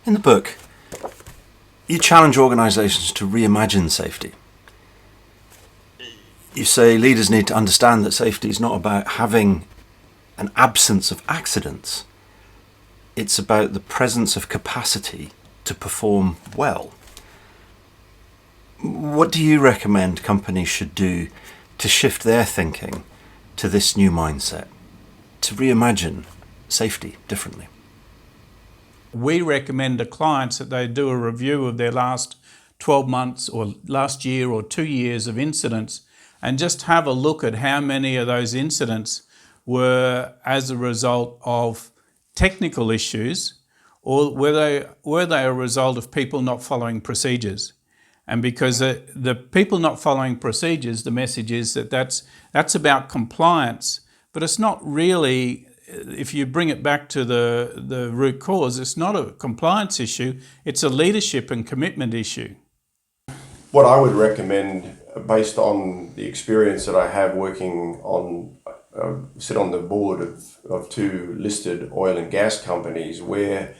In the book, you challenge organisations to reimagine safety. You say leaders need to understand that safety is not about having an absence of accidents. It's about the presence of capacity to perform well. What do you recommend companies should do to shift their thinking to this new mindset, to reimagine safety differently? We recommend to clients that they do a review of their last 12 months or last year or 2 years of incidents and just have a look at how many of those incidents were as a result of technical issues or were they a result of people not following procedures. And because the people not following procedures, the message is that that's about compliance, but it's not really, if you bring it back to the root cause, it's not a compliance issue, it's a leadership and commitment issue. What I would recommend, based on the experience that I have working on, sit on the board of 2 listed oil and gas companies, where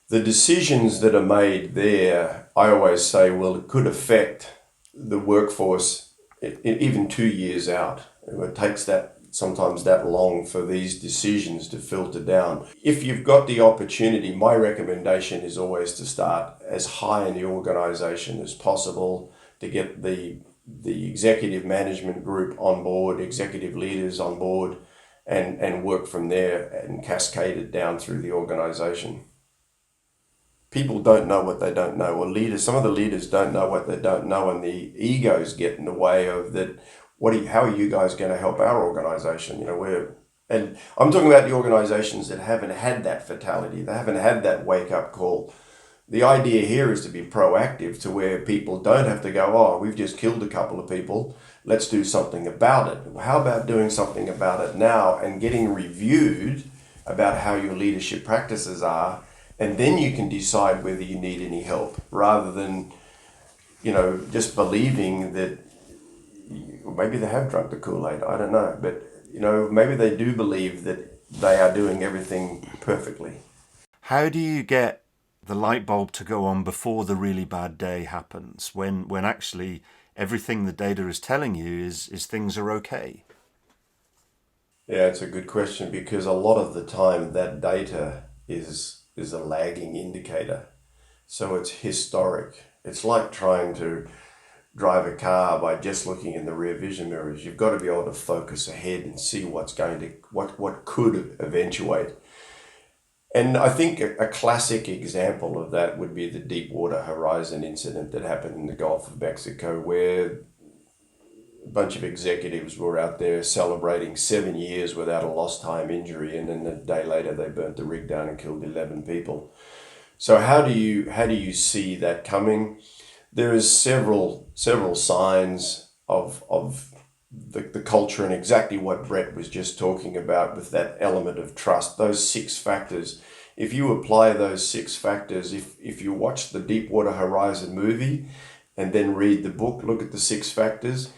the decisions that are made there, I always say, well, it could affect the workforce even 2 years out. It takes sometimes that long for these decisions to filter down. If you've got the opportunity, my recommendation is always to start as high in the organisation as possible, to get the executive management group on board, executive leaders on board, and work from there and cascade it down through the organisation. People don't know what they don't know, or some of the leaders don't know what they don't know, and the egos get in the way of that. How are you guys going to help our organisation? And I'm talking about the organisations that haven't had that fatality, they haven't had that wake-up call. The idea here is to be proactive, to where people don't have to go, oh, we've just killed a couple of people, let's do something about it. How about doing something about it now and getting reviewed about how your leadership practices are, and then you can decide whether you need any help, rather than, just believing that maybe they have drunk the Kool-Aid, I don't know. But, maybe they do believe that they are doing everything perfectly. How do you get the light bulb to go on before the really bad day happens, when actually everything the data is telling you is things are okay? Yeah, it's a good question, because a lot of the time that data is a lagging indicator. So it's historic. It's like trying to drive a car by just looking in the rear vision mirrors. You've got to be able to focus ahead and see what could eventuate. And I think a classic example of that would be the Deepwater Horizon incident that happened in the Gulf of Mexico, where a bunch of executives were out there celebrating 7 years without a lost time injury, and then a day later they burnt the rig down and killed 11 people. So how do you see that coming? There is several signs of the culture, and exactly what Brett was just talking about with that element of trust, those 6 factors. If you apply those 6 factors, if you watch the Deepwater Horizon movie and then read the book, look at the 6 factors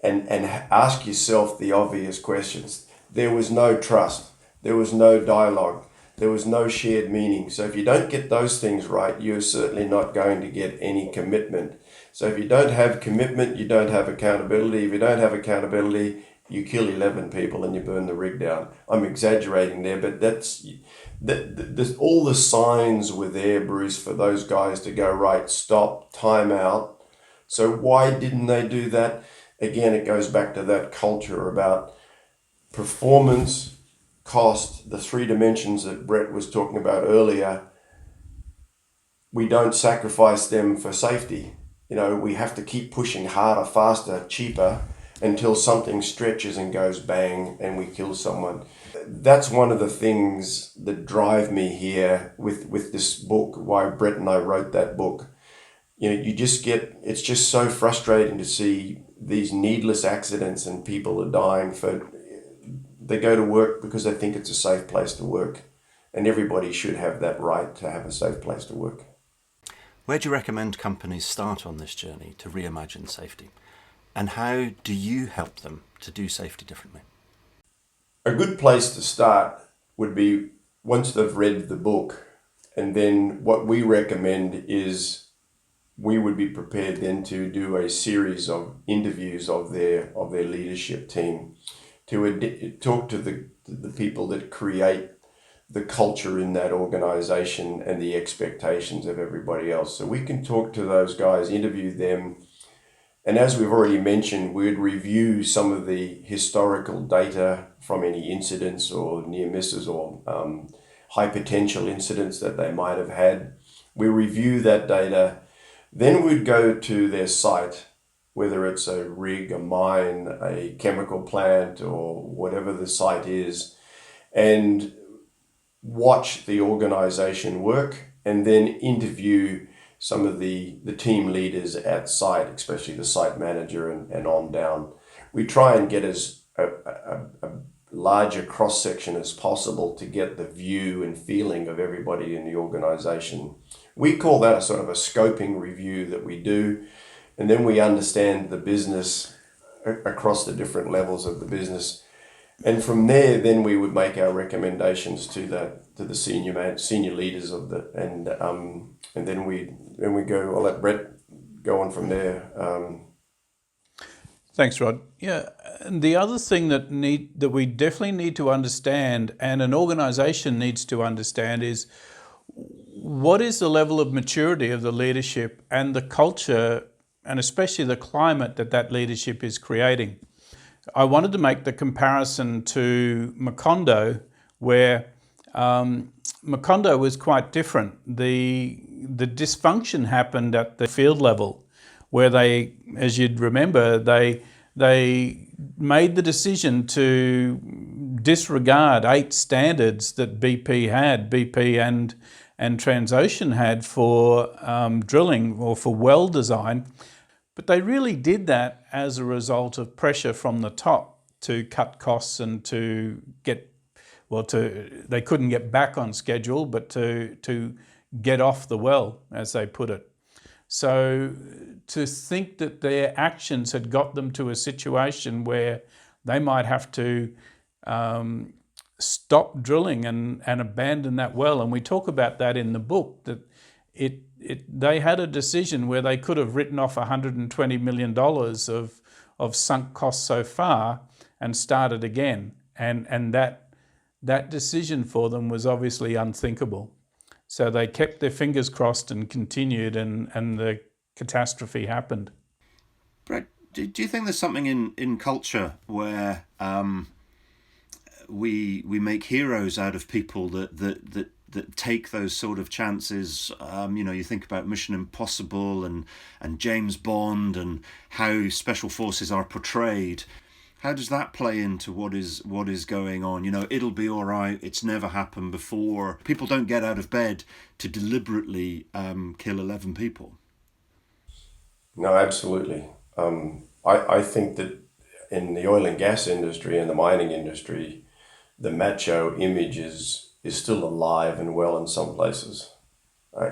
and ask yourself the obvious questions. There was no trust. There was no dialogue. There was no shared meaning. So if you don't get those things right, you're certainly not going to get any commitment. So if you don't have commitment, you don't have accountability. If you don't have accountability, you kill 11 people and you burn the rig down. I'm exaggerating there, but all the signs were there, Bruce, for those guys to go, right, stop, time out. So why didn't they do that? Again, it goes back to that culture about performance, cost, the 3 dimensions that Brett was talking about earlier. We don't sacrifice them for safety. We have to keep pushing harder, faster, cheaper, until something stretches and goes bang and we kill someone. That's one of the things that drive me here with this book, why Brett and I wrote that book. It's just so frustrating to see these needless accidents and people are dying they go to work because they think it's a safe place to work, and everybody should have that right to have a safe place to work. Where do you recommend companies start on this journey to reimagine safety? And how do you help them to do safety differently? A good place to start would be, once they've read the book And then what we recommend is we would be prepared then to do a series of interviews of their leadership team to talk to the people that create the culture in that organization and the expectations of everybody else. So we can talk to those guys, interview them. And as we've already mentioned, we'd review some of the historical data from any incidents or near misses or high potential incidents that they might have had. We review that data. Then we'd go to their site, whether it's a rig, a mine, a chemical plant, or whatever the site is, and watch the organization work, and then interview some of the team leaders at site, especially the site manager and on down. We try and get as a larger cross-section as possible to get the view and feeling of everybody in the organization. We call that a sort of a scoping review that we do, and then we understand the business across the different levels of the business. And from there, then we would make our recommendations to the senior leaders of the and then we go. I'll let Brett go on from there. Thanks, Rod. Yeah, and the other thing that we definitely need to understand, and an organisation needs to understand, is what is the level of maturity of the leadership and the culture, and especially the climate that leadership is creating. I wanted to make the comparison to Macondo, where Macondo was quite different. The dysfunction happened at the field level, where they, as you'd remember, they made the decision to disregard 8 standards that BP and Transocean had for drilling or for well design. But they really did that as a result of pressure from the top to cut costs and to get, they couldn't get back on schedule, but to get off the well, as they put it. So to think that their actions had got them to a situation where they might have to stop drilling and abandon that well, and we talk about that in the book, that they had a decision where they could have written off $120 million of sunk costs so far and started again, and that decision for them was obviously unthinkable. So they kept their fingers crossed and continued, and the catastrophe happened. Brett, do you think there's something in culture where we make heroes out of people that take those sort of chances? You think about Mission Impossible and James Bond and how special forces are portrayed. How does that play into what is going on? It'll be all right. It's never happened before. People don't get out of bed to deliberately kill 11 people. No, absolutely. I think that in the oil and gas industry and the mining industry, the macho image is still alive and well in some places.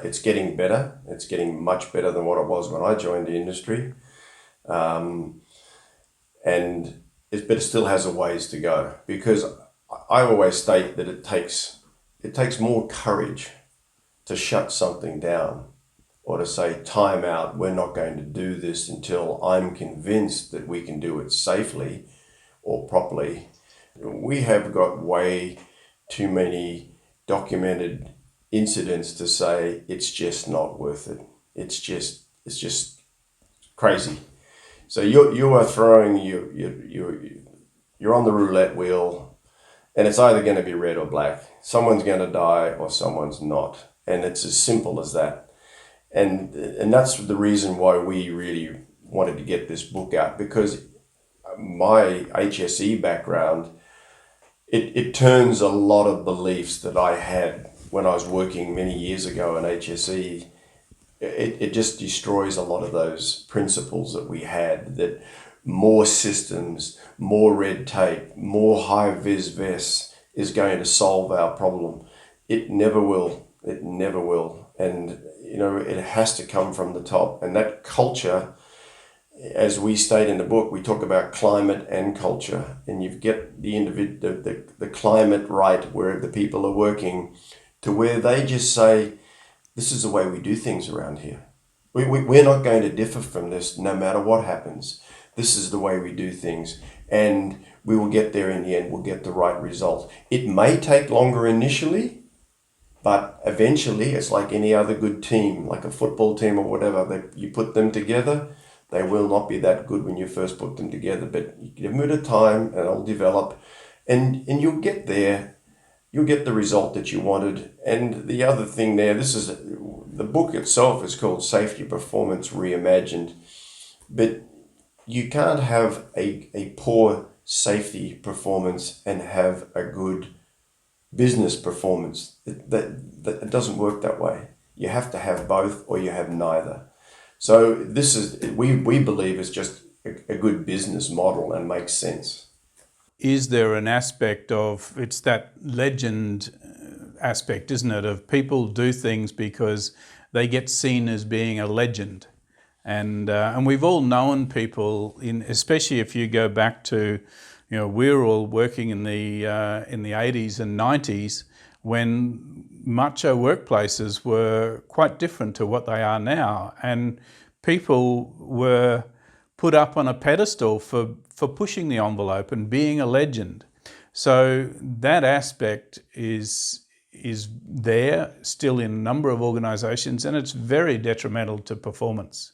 It's getting better. It's getting much better than what it was when I joined the industry. But it still has a ways to go, because I always state that it takes more courage to shut something down or to say, time out, we're not going to do this until I'm convinced that we can do it safely or properly. We have got way too many documented incidents to say it's just not worth it. It's just crazy. So you are throwing, you're on the roulette wheel, and it's either going to be red or black. Someone's going to die or someone's not, and it's as simple as that. And that's the reason why we really wanted to get this book out, because my HSE background, it turns a lot of beliefs that I had when I was working many years ago in HSE. It just destroys a lot of those principles that we had, that more systems, more red tape, more high-vis vests is going to solve our problem. It never will. It never will. And, it has to come from the top. And that culture, as we state in the book, we talk about climate and culture. And you get the climate right, where the people are working to where they just say, this is the way we do things around here. We're not going to differ from this no matter what happens. This is the way we do things, and we will get there in the end. We'll get the right result. It may take longer initially, but eventually it's like any other good team, like a football team or whatever. You put them together, they will not be that good when you first put them together, but you give them a bit of time and it'll develop, and you'll get there. You'll get the result that you wanted. And the other thing there, the book itself is called Safety Performance Reimagined, but you can't have a poor safety performance and have a good business performance. It doesn't work that way. You have to have both, or you have neither. So this is, we believe, is just a good business model and makes sense. Is there an aspect of, it's that legend aspect, isn't it, of people do things because they get seen as being a legend. And we've all known people, especially if you go back to, we were all working in the 80s and 90s when macho workplaces were quite different to what they are now. And people were put up on a pedestal for pushing the envelope and being a legend. So that aspect is there still in a number of organisations, and it's very detrimental to performance.